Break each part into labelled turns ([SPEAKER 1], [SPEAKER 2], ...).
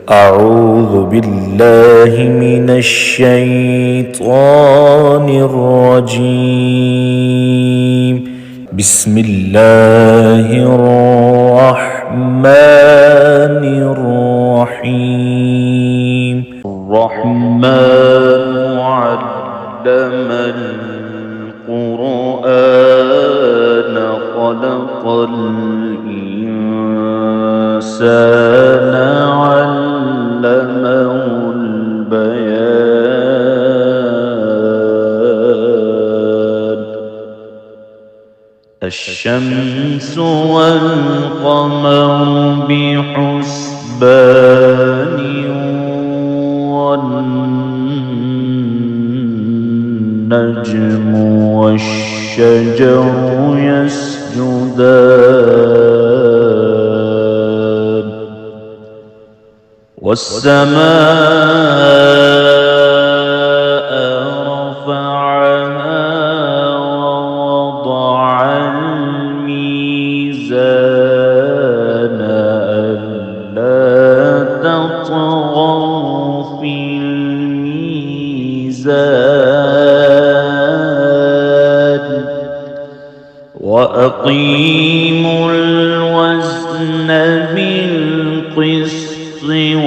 [SPEAKER 1] أعوذ بالله من الشيطان الرجيم. بسم الله الرحمن الرحيم. الرحمن علم القرآن خلق الإنسان علمه البيان. الشمس والقمر بحسبان والنجم والشجر يسجدان والسماء رفعها ووضع الميزان ألا تطغوا في الميزان وأقيموا الوزن بالقسط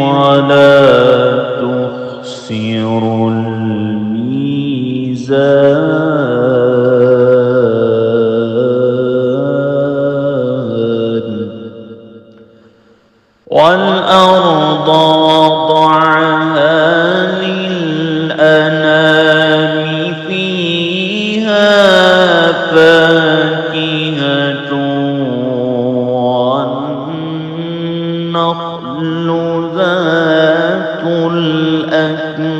[SPEAKER 1] ولا تخسروا الميزان والأرض وضعها للأنام فيها فاكهة والنخل ذات الأكمام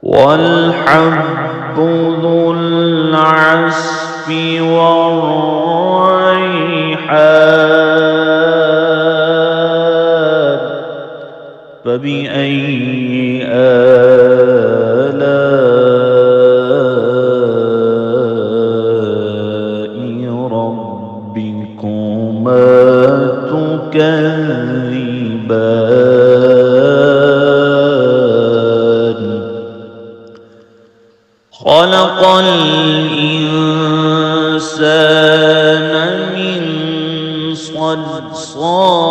[SPEAKER 1] والحب ذو العصف والريحان. فبأي آلاء ربكما تكذبان. خلق الإنسان من صلصال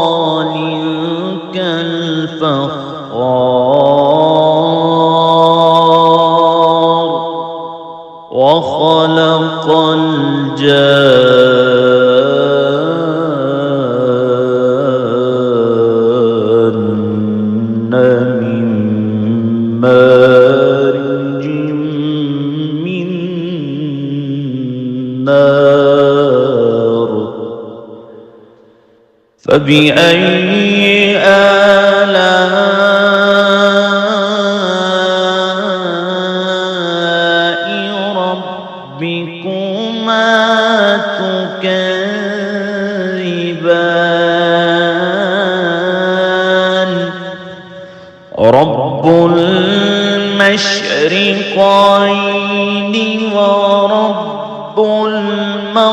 [SPEAKER 1] كالفخار وخلق الجان من مارج من نار. فبأي آلاء ربكما تكذبان. رب المشرقين ورب المغربين.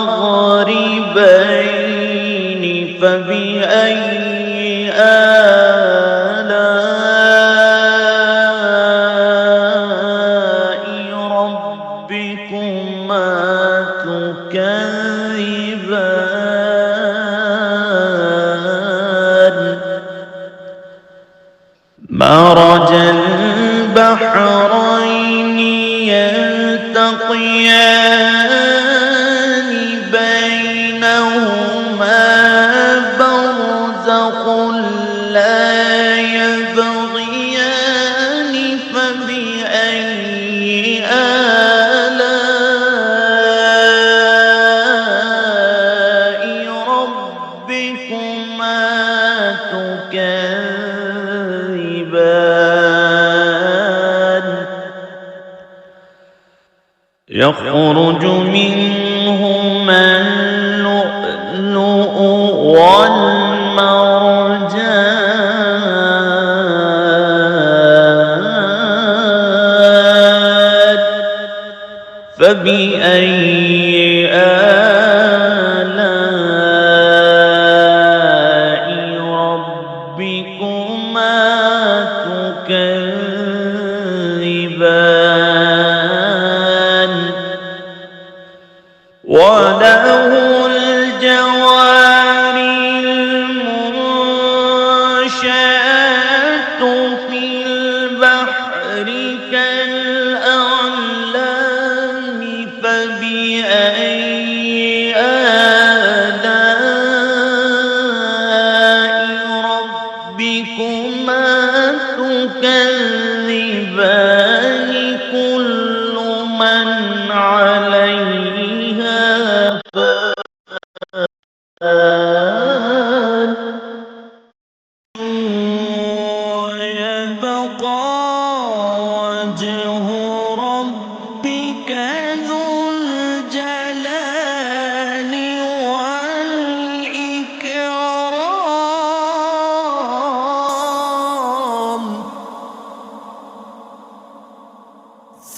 [SPEAKER 1] فبأي آلاء ربكما تكذبان. مرج البحرين يلتقيان بينهما برزخ لا يبغيان. فبأي آلاء ربكما تكذبان. يخرج منهما اللؤلؤ والمرجان. فبأي آلاء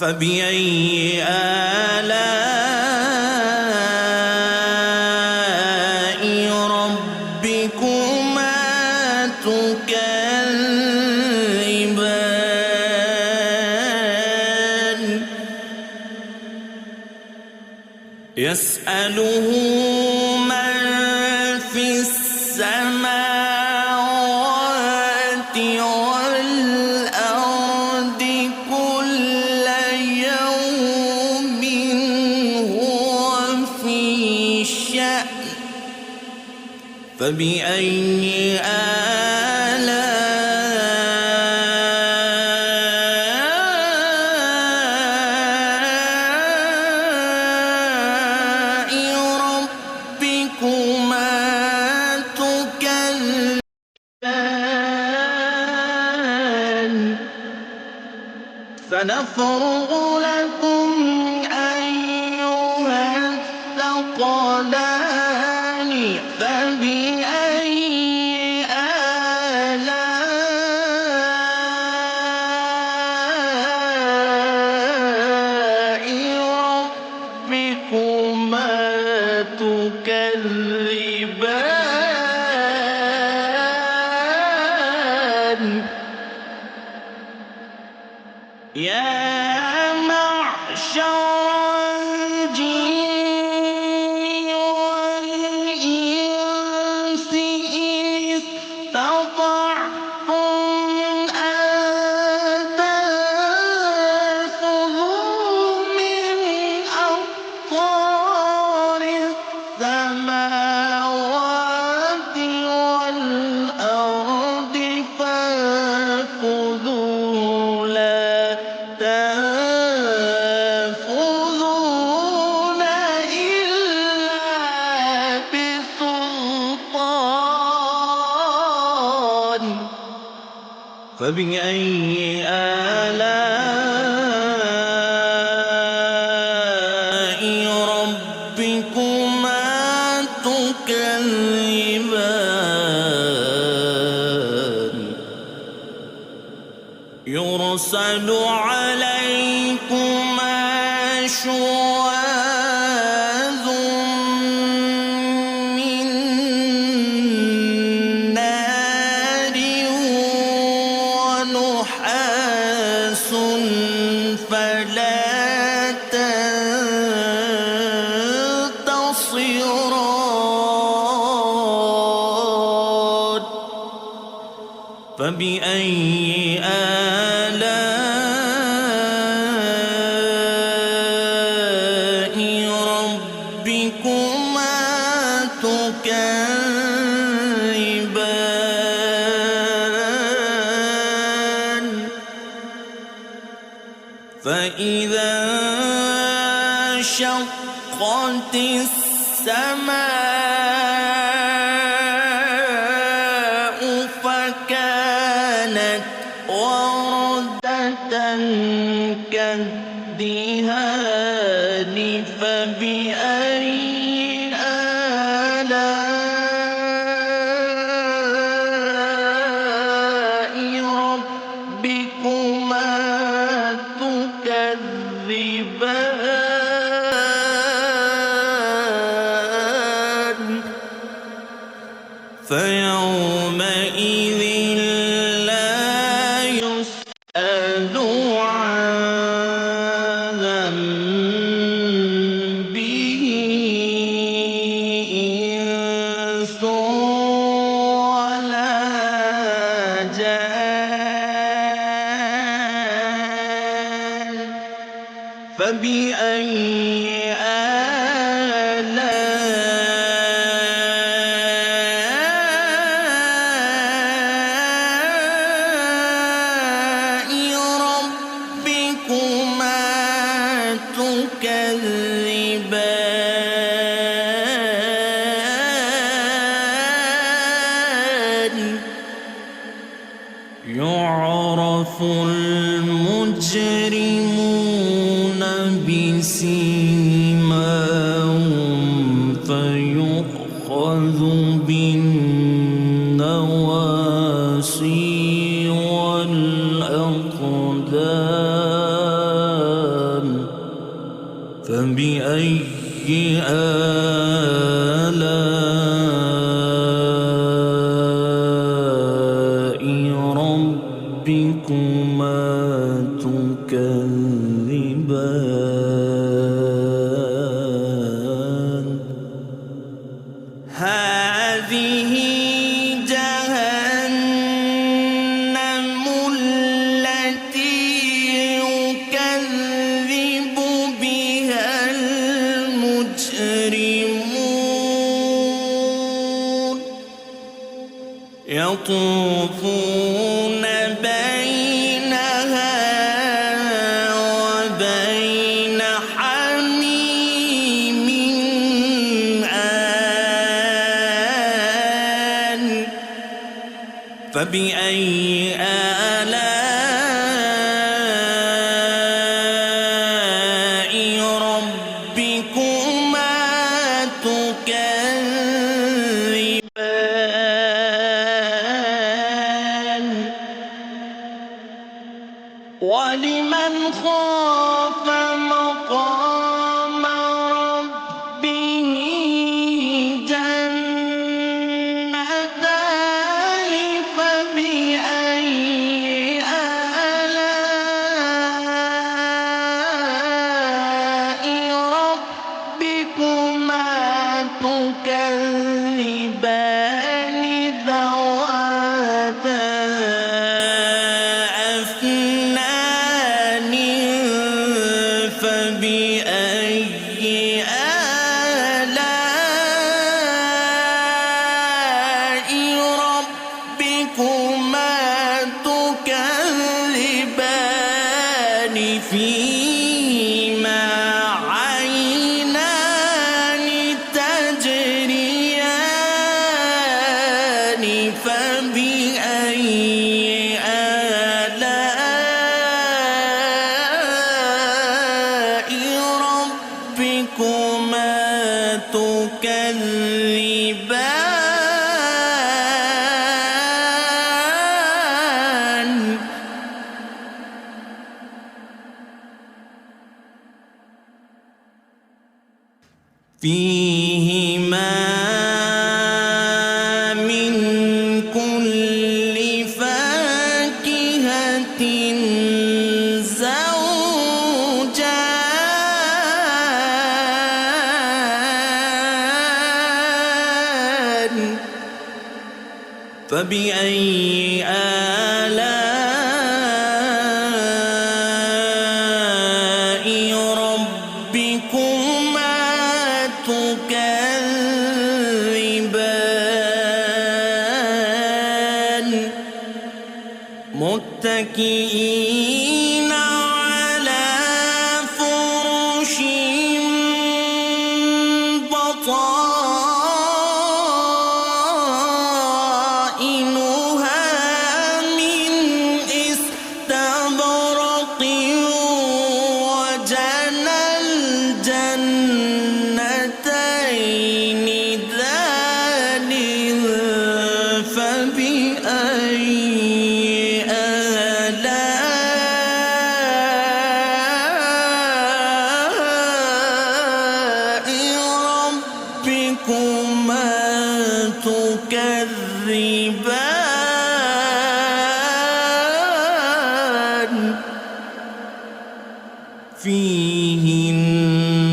[SPEAKER 2] فبأي آلاء ربكما تكذبان يسأله من في السماوات والأرض كل يوم هو في شأن فبأي آلاء ربكما تكذبان سنفرغ لكم أيها الثقلان فبأي آلاء ربكما تكذبان يا معشر الجن والإنس إن استطعتم أن تنفذوا من أقطار السماوات والأرض فانفذوا لا تنفذون إلا بسلطان فبأي آلاء ربكما تكذبان يرسل عليكما شواظ من نار ونحاس فلا تنتصران فبأي آلاء ربكما تكذبان فإذا انشقت السماء فكانت وردة كالدهان فبأي آلاء ربكما تكذبان فيومئذ لا يسأل عن ذنبه إنس ولا جان فبأي آلاء ربكما تكذبان يعرف المجرمون بسيماهم فيؤخذ بالنواصي والأقدام هذه جهنم التي يكذب بها المجرمون يطوفون بينها وبين حميم آن فبأي آلاء ربكما تكذبان ولمن خاف مقام ربه جنتان فبأي آلاء ربكما تكذبان ذواتا أفنان فبأي آلاء ربكما تكذبان فيهما عينان تجريان فبأي آلاء ربكما تكذبان فيهما من كل فاكهة زوجان فبأي آلاء ربكما تكذبان متكئين على فرش بطائنها من استبرق وجنى الجنتين دان فبأي آلاء ربكما تكذبان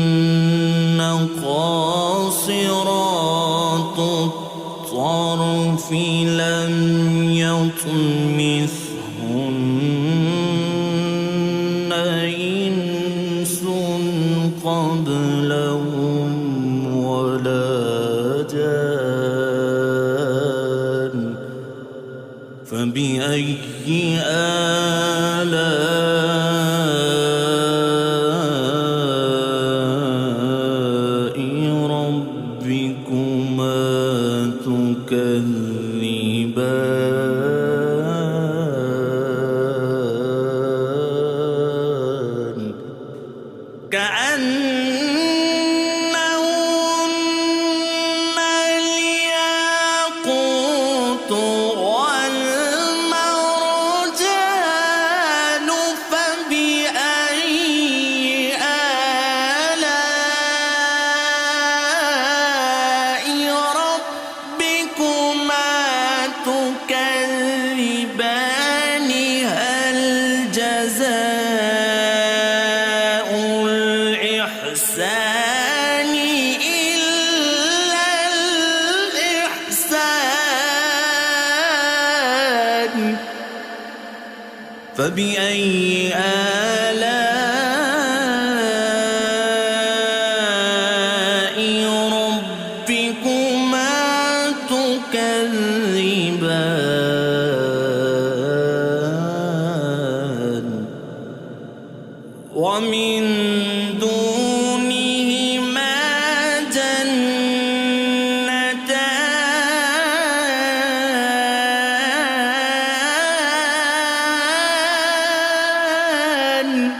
[SPEAKER 2] فيهن قاصرات الطرف لم يطمثهن إنس قبلهم ولا جان فبأي آلاء ربكما تكذبان كأنهن الياقوت والمرجان فبأي آلاء ربكما فبأي آلاء ربكما تكذبان ومن دونهما جنتان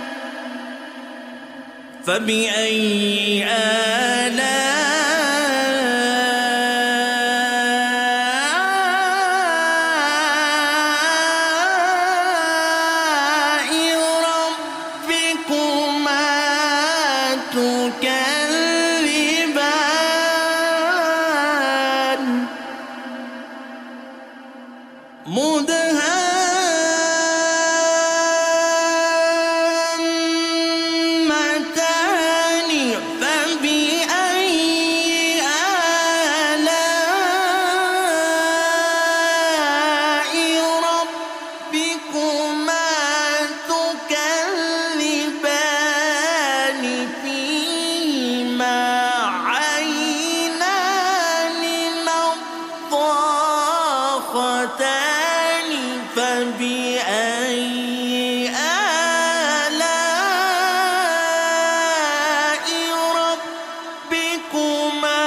[SPEAKER 2] فبأي آلاء ربكما تكذبان مدهامتان فبأي آلاء ربكما تكذبان فيهما عينان نضاختان فبأي آلاء ربكما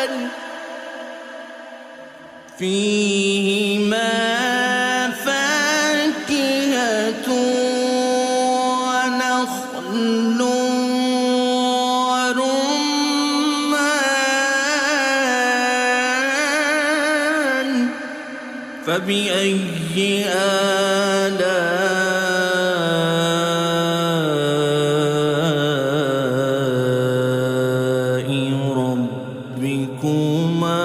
[SPEAKER 2] تكذبان فيهما فاكهة ونخل ورمان فبأي آلاء ربكما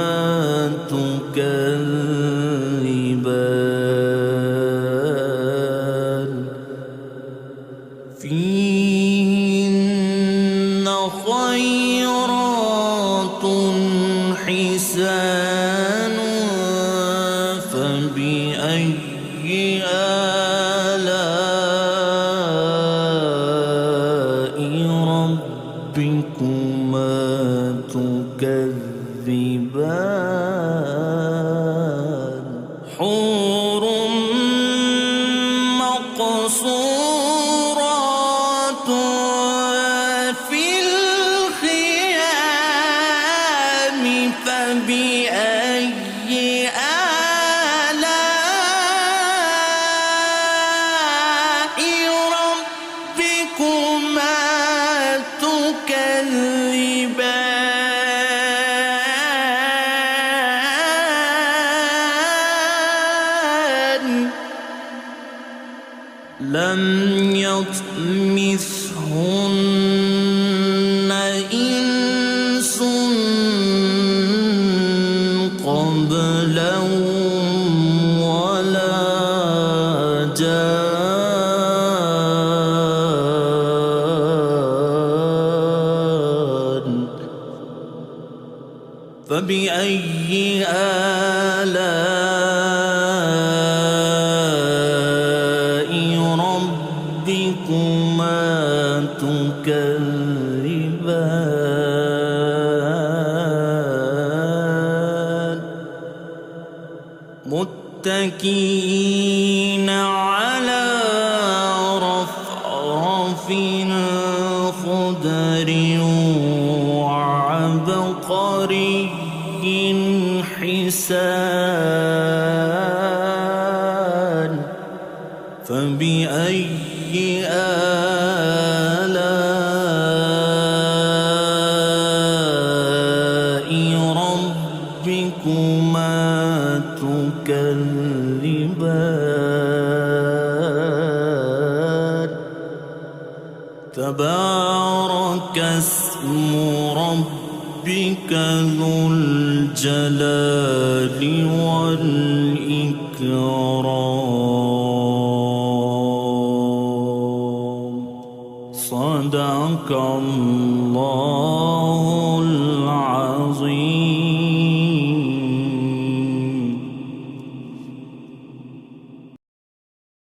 [SPEAKER 2] تكذبان فيهن خيرات حسان فبأي آلاء ربكما تكذبان حور مقصورات في الخيام فبأي آلاء ربكما تكذبان لم يطمثهن إنس قبلهم ولا جان فبأي آلاء ربكما تكذبان متكئين على رفرف خضر وعبقري حسان فبأي آلاء ربكما تكذبان تبارك اسم ربك ذو الجلال والإكرام صدق صدق الله العظيم.